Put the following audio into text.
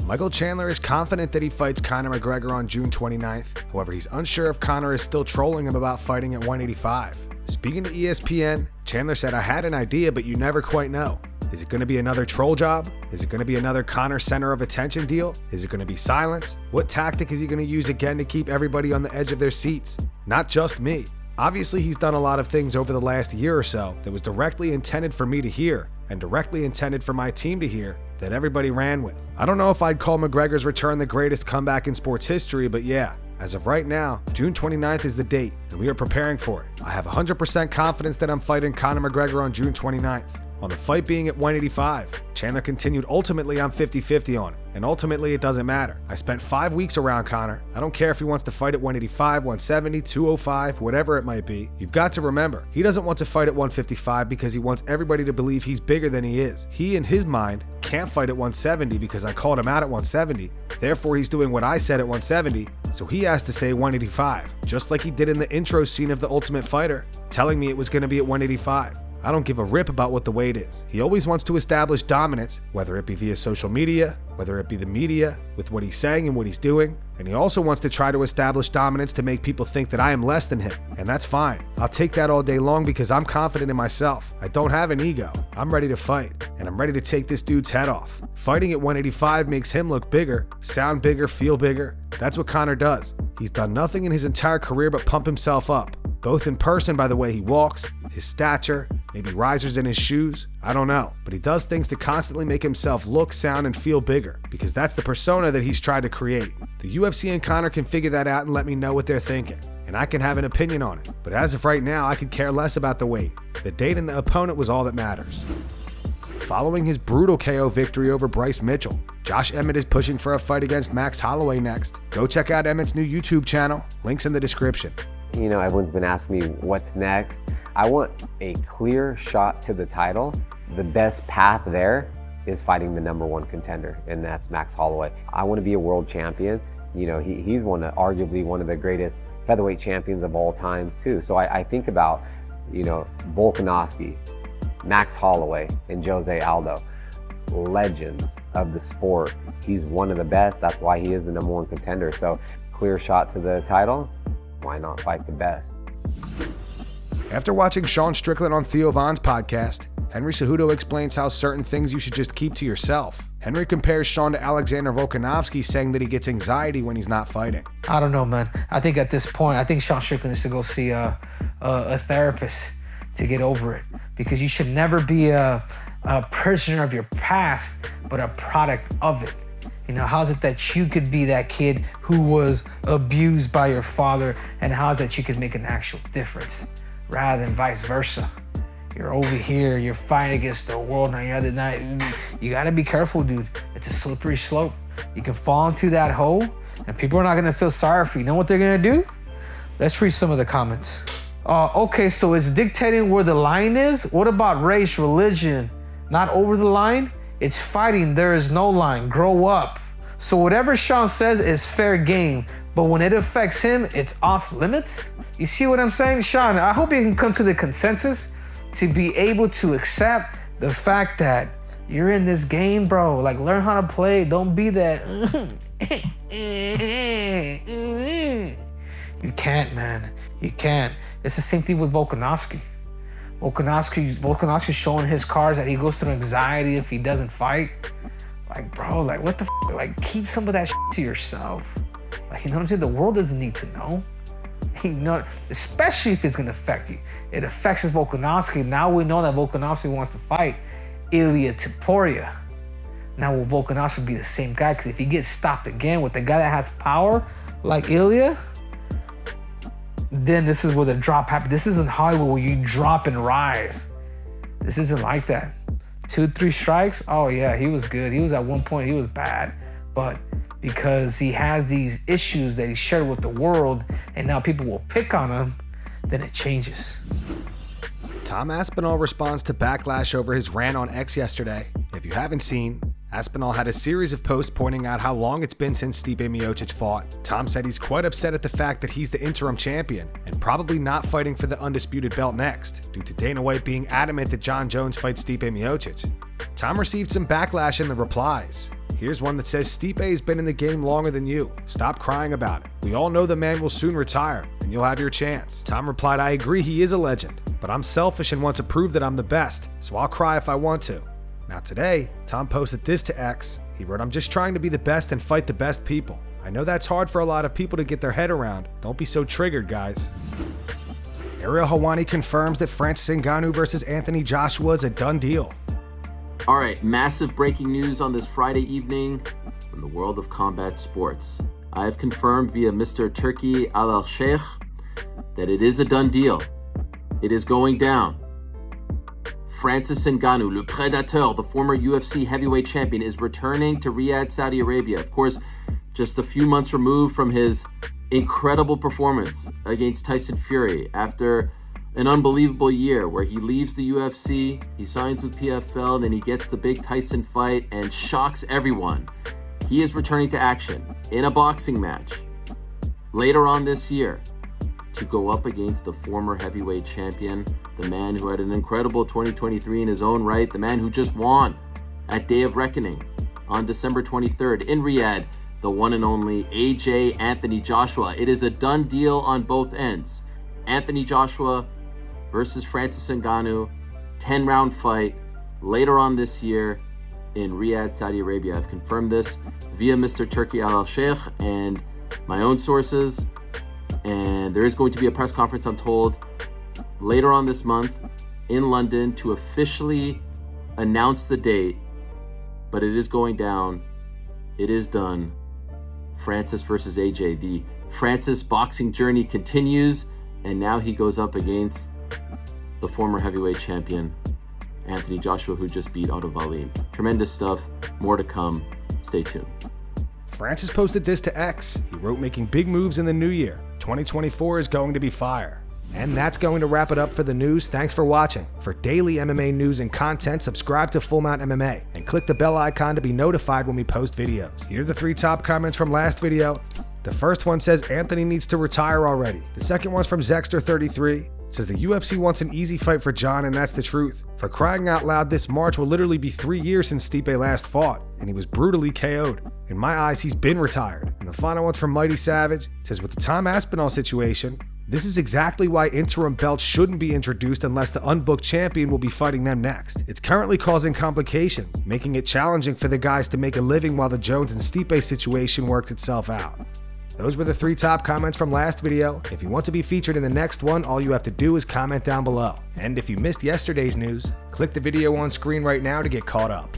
Michael Chandler is confident that he fights Conor McGregor on June 29th. However, he's unsure if Conor is still trolling him about fighting at 185. Speaking to ESPN, Chandler said, "I had an idea, but you never quite know. Is it going to be another troll job? Is it going to be another Conor center of attention deal? Is it going to be silence? What tactic is he going to use again to keep everybody on the edge of their seats? Not just me." Obviously, he's done a lot of things over the last year or so that was directly intended for me to hear and directly intended for my team to hear that everybody ran with. I don't know if I'd call McGregor's return the greatest comeback in sports history, but yeah, as of right now, June 29th is the date, and we are preparing for it. I have 100% confidence that I'm fighting Conor McGregor on June 29th. On the fight being at 185, Chandler continued, "Ultimately, I'm 50-50 on it, and ultimately it doesn't matter. I spent 5 weeks around Conor. I don't care if he wants to fight at 185, 170, 205, whatever it might be. You've got to remember, he doesn't want to fight at 155 because he wants everybody to believe he's bigger than he is. He, in his mind, can't fight at 170 because I called him out at 170. Therefore, he's doing what I said at 170, so he has to say 185, just like he did in the intro scene of The Ultimate Fighter, telling me it was going to be at 185. I don't give a rip about what the weight is. He always wants to establish dominance, whether it be via social media, whether it be the media, with what he's saying and what he's doing. And he also wants to try to establish dominance to make people think that I am less than him. And that's fine. I'll take that all day long because I'm confident in myself. I don't have an ego. I'm ready to fight. And I'm ready to take this dude's head off. Fighting at 185 makes him look bigger, sound bigger, feel bigger. That's what Conor does. He's done nothing in his entire career but pump himself up. Both in person by the way he walks, his stature, maybe risers in his shoes, I don't know. But he does things to constantly make himself look, sound, and feel bigger, because that's the persona that he's tried to create. The UFC and Conor can figure that out and let me know what they're thinking, and I can have an opinion on it. But as of right now, I could care less about the weight. The date and the opponent was all that matters. Following his brutal KO victory over Bryce Mitchell, Josh Emmett is pushing for a fight against Max Holloway next. Go check out Emmett's new YouTube channel, links in the description. You know, everyone's been asking me what's next. I want a clear shot to the title. The best path there is fighting the #1 contender, and that's Max Holloway. I want to be a world champion. You know, he's arguably one of the greatest featherweight champions of all times too. So I think about, you know, Volkanovski, Max Holloway, and Jose Aldo, legends of the sport. He's one of the best. That's why he is the #1 contender. So clear shot to the title. Why not fight the best? After watching Sean Strickland on Theo Von's podcast, Henry Cejudo explains how certain things you should just keep to yourself. Henry compares Sean to Alexander Volkanovski, saying that he gets anxiety when he's not fighting. I don't know, man. I think at this point, I think Sean Strickland needs to go see a therapist to get over it, because you should never be a prisoner of your past, but a product of it. You know, how's it that you could be that kid who was abused by your father, and how that you could make an actual difference rather than vice versa? You're over here, you're fighting against the world on the other night. You gotta be careful, dude. It's a slippery slope. You can fall into that hole and people are not gonna feel sorry for you. You know what they're gonna do? Let's read some of the comments. Okay, so it's dictating where the line is? What about race, religion? Not over the line? It's fighting, there is no line. Grow up. So whatever Sean says is fair game, but when it affects him, it's off limits? You see what I'm saying, Sean? I hope you can come to the consensus to be able to accept the fact that you're in this game, bro. Like, learn how to play. Don't be that. You can't, man. You can't. It's the same thing with Volkanovski. Volkanovski's showing his cards that he goes through anxiety if he doesn't fight. Like, bro, like, what the f? Like, keep some of that shit to yourself. Like, you know what I'm saying? The world doesn't need to know. You know, especially if it's gonna affect you. It affects his Volkanovski. Now we know that Volkanovski wants to fight Ilia Topuria. Now will Volkanovski be the same guy? Because if he gets stopped again with the guy that has power like Ilia, then this is where the drop happens. This isn't Hollywood where you drop and rise. This isn't like that. 2-3 strikes, oh yeah, he was good. He was at one point, he was bad. But because he has these issues that he shared with the world and now people will pick on him, then it changes. Tom Aspinall responds to backlash over his rant on X yesterday. If you haven't seen, Aspinall had a series of posts pointing out how long it's been since Stipe Miocic fought. Tom said he's quite upset at the fact that he's the interim champion and probably not fighting for the undisputed belt next, due to Dana White being adamant that John Jones fights Stipe Miocic. Tom received some backlash in the replies. Here's one that says Stipe has been in the game longer than you. Stop crying about it. We all know the man will soon retire, and you'll have your chance. Tom replied, I agree he is a legend, but I'm selfish and want to prove that I'm the best, so I'll cry if I want to. Now today, Tom posted this to X. He wrote, I'm just trying to be the best and fight the best people. I know that's hard for a lot of people to get their head around. Don't be so triggered, guys. Ariel Helwani confirms that Francis Ngannou versus Anthony Joshua is a done deal. All right, massive breaking news on this Friday evening from the world of combat sports. I have confirmed via Mr. Turki Al-Sheikh that it is a done deal. It is going down. Francis Ngannou, Le Prédateur, the former UFC heavyweight champion, is returning to Riyadh, Saudi Arabia. Of course, just a few months removed from his incredible performance against Tyson Fury after an unbelievable year where he leaves the UFC, he signs with PFL, then he gets the big Tyson fight and shocks everyone. He is returning to action in a boxing match later on this year to go up against the former heavyweight champion, the man who had an incredible 2023 in his own right, the man who just won at Day of Reckoning on December 23rd in Riyadh, the one and only AJ Anthony Joshua. It is a done deal on both ends. Anthony Joshua versus Francis Ngannou, 10-round fight later on this year in Riyadh, Saudi Arabia. I've confirmed this via Mr. Turki Al-Sheikh and my own sources. And there is going to be a press conference, I'm told, later on this month in London to officially announce the date. But it is going down. It is done. Francis versus AJ. The Francis boxing journey continues, and now he goes up against the former heavyweight champion, Anthony Joshua, who just beat Otto Wallin. Tremendous stuff. More to come. Stay tuned. Francis posted this to X. He wrote, making big moves in the new year. 2024 is going to be fire. And that's going to wrap it up for the news. Thanks for watching. For daily MMA news and content, subscribe to Full Mount MMA and click the bell icon to be notified when we post videos. Here are the 3 top comments from last video. The first one says Anthony needs to retire already. The second one's from Zexter33. Says the UFC wants an easy fight for John, and that's the truth. For crying out loud, this March will literally be 3 years since Stipe last fought, and he was brutally KO'd. In my eyes, he's been retired. And the final one's from Mighty Savage. It says with the Tom Aspinall situation, this is exactly why interim belts shouldn't be introduced unless the unbooked champion will be fighting them next. It's currently causing complications, making it challenging for the guys to make a living while the Jones and Stipe situation works itself out. Those were the 3 top comments from last video. If you want to be featured in the next one, all you have to do is comment down below. And if you missed yesterday's news, click the video on screen right now to get caught up.